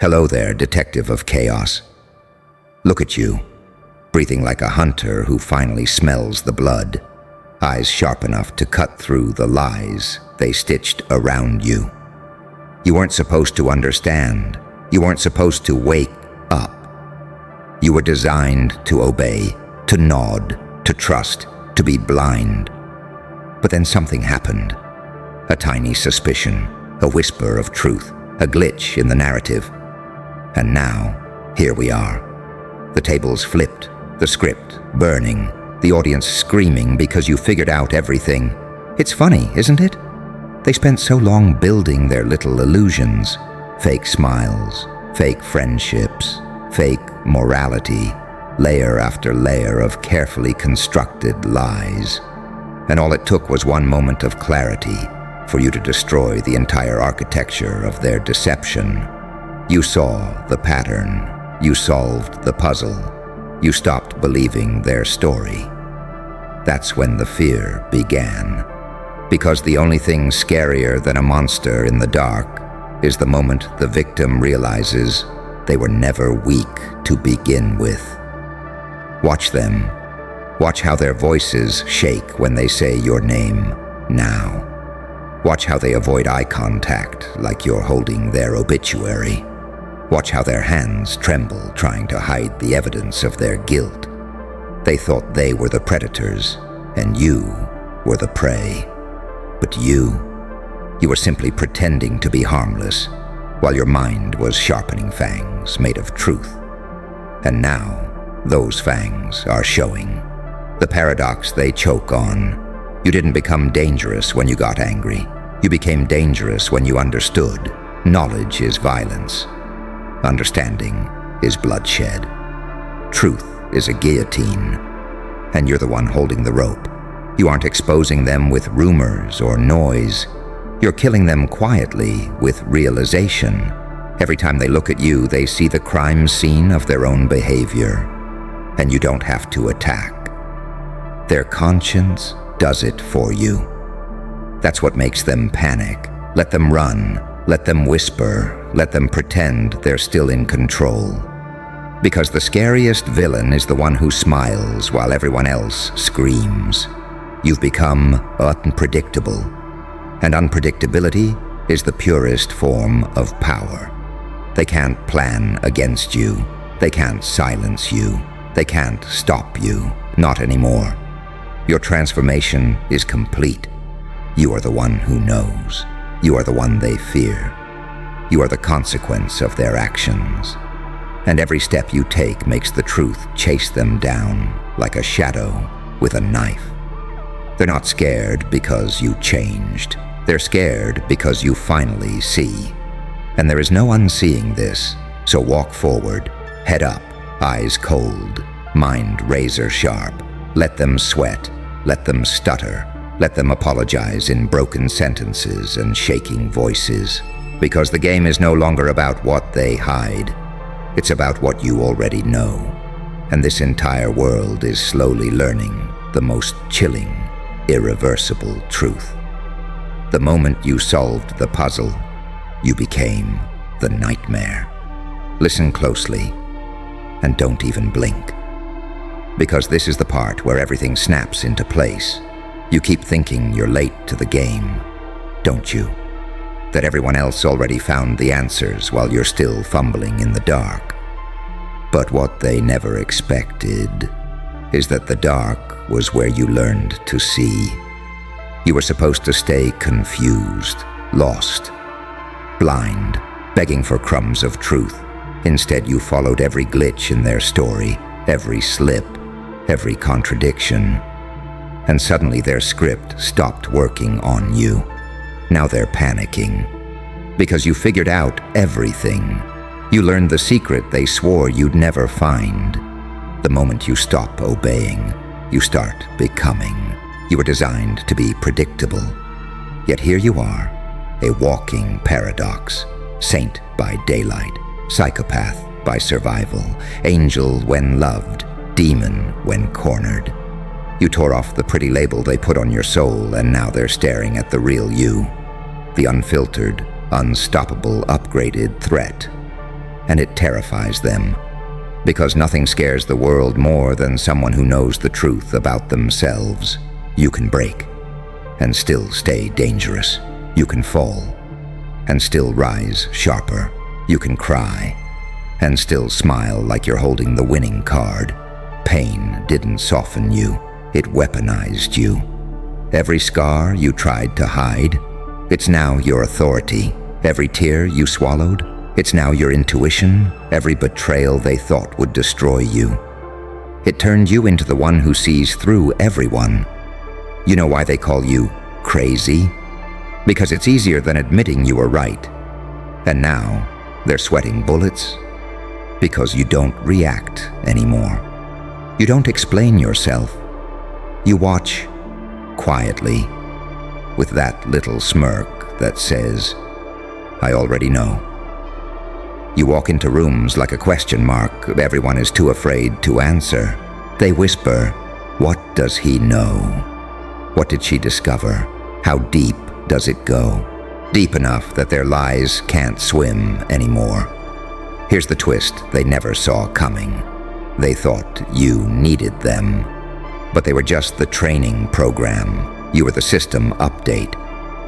Hello there, detective of chaos. Look at you, breathing like a hunter who finally smells the blood, eyes sharp enough to cut through the lies they stitched around you. You weren't supposed to understand. You weren't supposed to wake up. You were designed to obey, to nod, to trust, to be blind. But then something happened. A tiny suspicion, a whisper of truth, a glitch in the narrative. And now, here we are. The tables flipped, the script burning, the audience screaming because you figured out everything. It's funny, isn't it? They spent so long building their little illusions, fake smiles, fake friendships, fake morality, layer after layer of carefully constructed lies. And all it took was one moment of clarity for you to destroy the entire architecture of their deception. You saw the pattern. You solved the puzzle. You stopped believing their story. That's when the fear began. Because the only thing scarier than a monster in the dark is the moment the victim realizes they were never weak to begin with. Watch them. Watch how their voices shake when they say your name now. Watch how they avoid eye contact like you're holding their obituary. Watch how their hands tremble trying to hide the evidence of their guilt. They thought they were the predators and you were the prey. But you were simply pretending to be harmless while your mind was sharpening fangs made of truth. And now, those fangs are showing. The paradox they choke on. You didn't become dangerous when you got angry. You became dangerous when you understood. Knowledge is violence. Understanding is bloodshed. Truth is a guillotine. And you're the one holding the rope. You aren't exposing them with rumors or noise. You're killing them quietly with realization. Every time they look at you, they see the crime scene of their own behavior. And you don't have to attack. Their conscience does it for you. That's what makes them panic. Let them run. Let them whisper. Let them pretend they're still in control. Because the scariest villain is the one who smiles while everyone else screams. You've become unpredictable. And unpredictability is the purest form of power. They can't plan against you. They can't silence you. They can't stop you. Not anymore. Your transformation is complete. You are the one who knows. You are the one they fear. You are the consequence of their actions. And every step you take makes the truth chase them down like a shadow with a knife. They're not scared because you changed. They're scared because you finally see. And there is no unseeing this, so walk forward, head up, eyes cold, mind razor sharp. Let them sweat, let them stutter, let them apologize in broken sentences and shaking voices. Because the game is no longer about what they hide. It's about what you already know. And this entire world is slowly learning the most chilling, irreversible truth. The moment you solved the puzzle, you became the nightmare. Listen closely, and don't even blink. Because this is the part where everything snaps into place. You keep thinking you're late to the game, don't you? That everyone else already found the answers while you're still fumbling in the dark. But what they never expected is that the dark was where you learned to see. You were supposed to stay confused, lost, blind, begging for crumbs of truth. Instead, you followed every glitch in their story, every slip, every contradiction. And suddenly their script stopped working on you. Now they're panicking. Because you figured out everything. You learned the secret they swore you'd never find. The moment you stop obeying, you start becoming. You were designed to be predictable. Yet here you are, a walking paradox. Saint by daylight, psychopath by survival, angel when loved, demon when cornered. You tore off the pretty label they put on your soul, and now they're staring at the real you. The unfiltered, unstoppable, upgraded threat. and it terrifies them. Because nothing scares the world more than someone who knows the truth about themselves. You can break and still stay dangerous. You can fall and still rise sharper. You can cry and still smile like you're holding the winning card. Pain didn't soften you, it weaponized you. Every scar you tried to hide, it's now your authority. Every tear you swallowed, it's now your intuition. Every betrayal they thought would destroy you, it turned you into the one who sees through everyone. You know why they call you crazy? Because it's easier than admitting you were right. And now, they're sweating bullets because you don't react anymore. You don't explain yourself. You watch quietly with that little smirk that says, I already know. You walk into rooms like a question mark. Everyone is too afraid to answer. They whisper, what does he know? What did she discover? How deep does it go? Deep enough that their lies can't swim anymore. Here's the twist they never saw coming. They thought you needed them, but they were just the training program. You were the system update.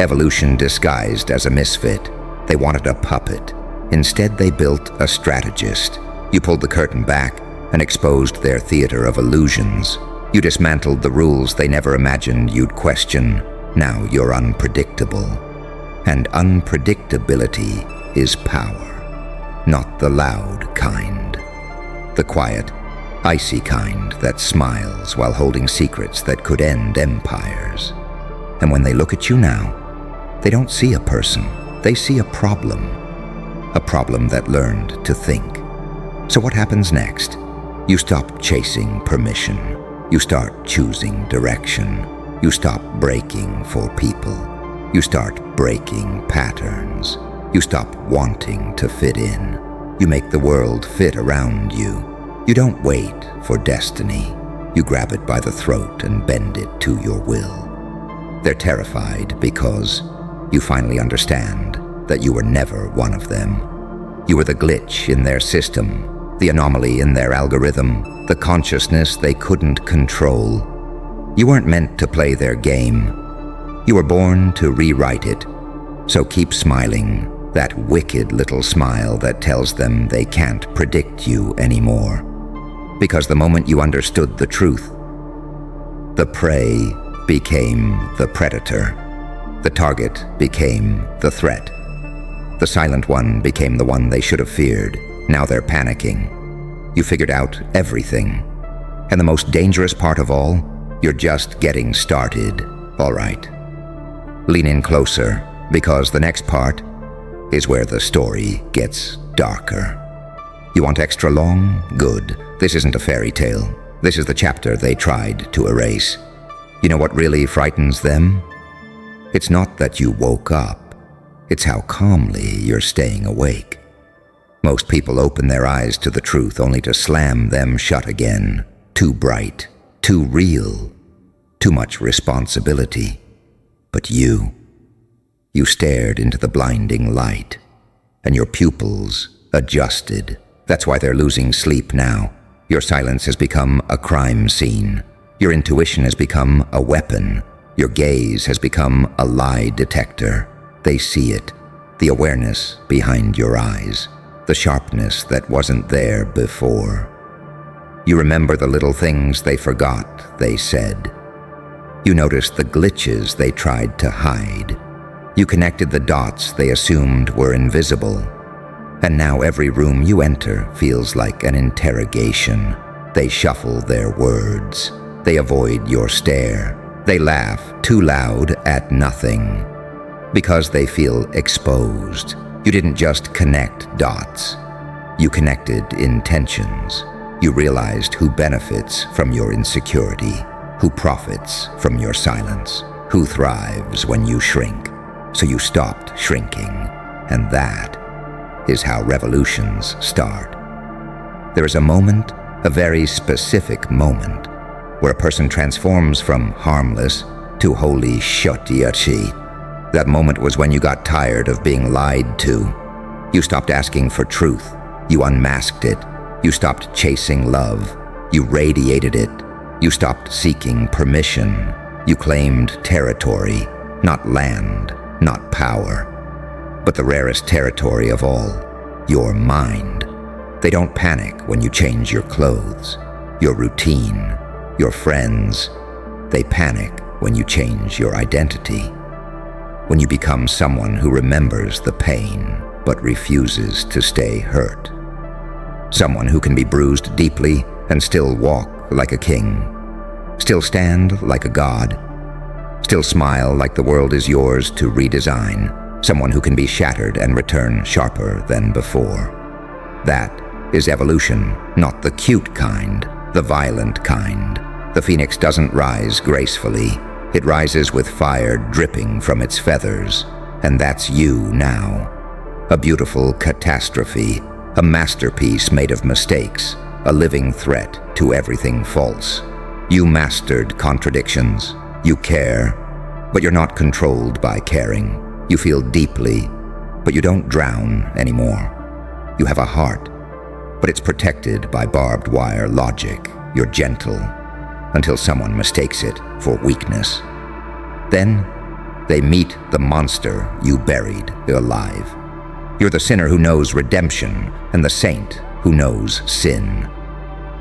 Evolution disguised as a misfit. They wanted a puppet. Instead, they built a strategist. You pulled the curtain back and exposed their theater of illusions. You dismantled the rules they never imagined you'd question. Now you're unpredictable. And unpredictability is power. Not the loud kind. The quiet, icy kind that smiles while holding secrets that could end empires. And when they look at you now, they don't see a person. They see a problem. A problem that learned to think. So what happens next? You stop chasing permission. You start choosing direction. You stop breaking for people. You start breaking patterns. You stop wanting to fit in. You make the world fit around you. You don't wait for destiny. You grab it by the throat and bend it to your will. They're terrified because you finally understand that you were never one of them. You were the glitch in their system, the anomaly in their algorithm, the consciousness they couldn't control. You weren't meant to play their game. You were born to rewrite it. So keep smiling, that wicked little smile that tells them they can't predict you anymore. Because the moment you understood the truth, the prey became the predator. The target became the threat. The silent one became the one they should have feared. Now they're panicking. You figured out everything. And the most dangerous part of all, you're just getting started. All right. Lean in closer, because the next part is where the story gets darker. You want extra long? Good. This isn't a fairy tale. This is the chapter they tried to erase. You know what really frightens them? It's not that you woke up. It's how calmly you're staying awake. Most people open their eyes to the truth only to slam them shut again. Too bright, too real, too much responsibility. But you stared into the blinding light, and your pupils adjusted. That's why they're losing sleep now. Your silence has become a crime scene. Your intuition has become a weapon. Your gaze has become a lie detector. They see it, the awareness behind your eyes, the sharpness that wasn't there before. You remember the little things they forgot they said. You noticed the glitches they tried to hide. You connected the dots they assumed were invisible. And now every room you enter feels like an interrogation. They shuffle their words. They avoid your stare. They laugh too loud at nothing. Because they feel exposed. You didn't just connect dots. You connected intentions. You realized who benefits from your insecurity, who profits from your silence, who thrives when you shrink. So you stopped shrinking, and that is how revolutions start. There is a moment, a very specific moment, where a person transforms from harmless to holy shotyachi. That moment was when you got tired of being lied to. You stopped asking for truth You unmasked it. You stopped chasing love. You radiated it. You stopped seeking permission. You claimed territory, not land, not power, but the rarest territory of all, your mind. They don't panic when you change your clothes, your routine, your friends. They panic when you change your identity, when you become someone who remembers the pain but refuses to stay hurt. Someone who can be bruised deeply and still walk like a king, still stand like a god, still smile like the world is yours to redesign. Someone who can be shattered and return sharper than before. That is evolution, not the cute kind, the violent kind. The phoenix doesn't rise gracefully. It rises with fire dripping from its feathers. And that's you now. A beautiful catastrophe, a masterpiece made of mistakes, a living threat to everything false. You mastered contradictions. You care, but you're not controlled by caring. You feel deeply, but you don't drown anymore. You have a heart, but it's protected by barbed wire logic. You're gentle, until someone mistakes it for weakness. Then, they meet the monster you buried alive. You're the sinner who knows redemption, and the saint who knows sin.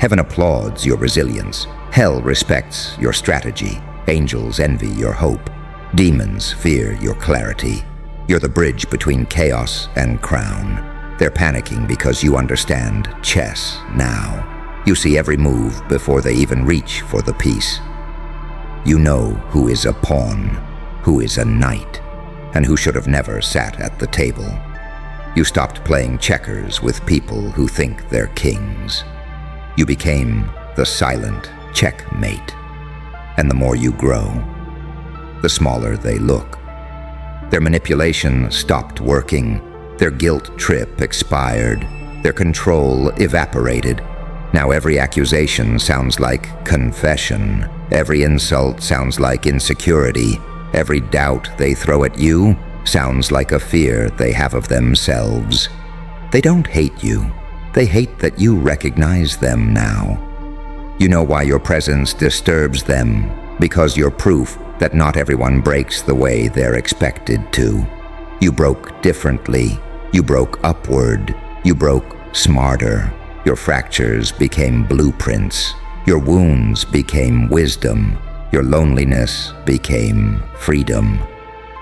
Heaven applauds your resilience. Hell respects your strategy. Angels envy your hope. Demons fear your clarity. You're the bridge between chaos and crown. They're panicking because you understand chess now. You see every move before they even reach for the piece. You know who is a pawn, who is a knight, and who should have never sat at the table. You stopped playing checkers with people who think they're kings. You became the silent checkmate. And the more you grow, the smaller they look. Their manipulation stopped working. Their guilt trip expired. Their control evaporated. Now every accusation sounds like confession. Every insult sounds like insecurity. Every doubt they throw at you sounds like a fear they have of themselves. They don't hate you. They hate that you recognize them now. You know why your presence disturbs them, because you're proof that not everyone breaks the way they're expected to. You broke differently. You broke upward. You broke smarter. Your fractures became blueprints. Your wounds became wisdom. Your loneliness became freedom.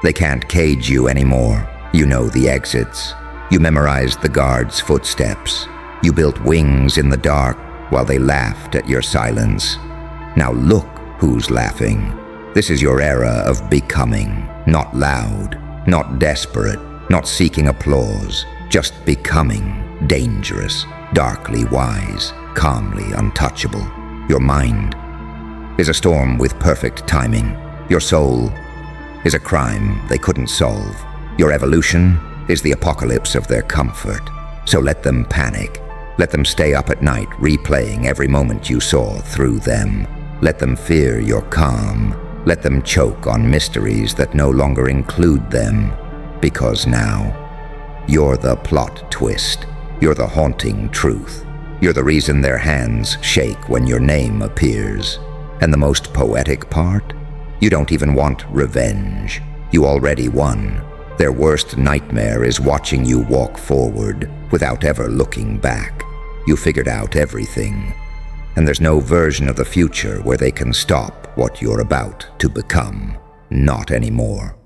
They can't cage you anymore. You know the exits. You memorized the guards' footsteps. You built wings in the dark while they laughed at your silence. Now look who's laughing. This is your era of becoming, not loud, not desperate, not seeking applause, just becoming dangerous, darkly wise, calmly untouchable. Your mind is a storm with perfect timing. Your soul is a crime they couldn't solve. Your evolution is the apocalypse of their comfort. So let them panic. Let them stay up at night replaying every moment you saw through them. Let them fear your calm. Let them choke on mysteries that no longer include them. Because now, you're the plot twist. You're the haunting truth. You're the reason their hands shake when your name appears. And the most poetic part? You don't even want revenge. You already won. Their worst nightmare is watching you walk forward without ever looking back. You figured out everything. And there's no version of the future where they can stop what you're about to become. Not anymore.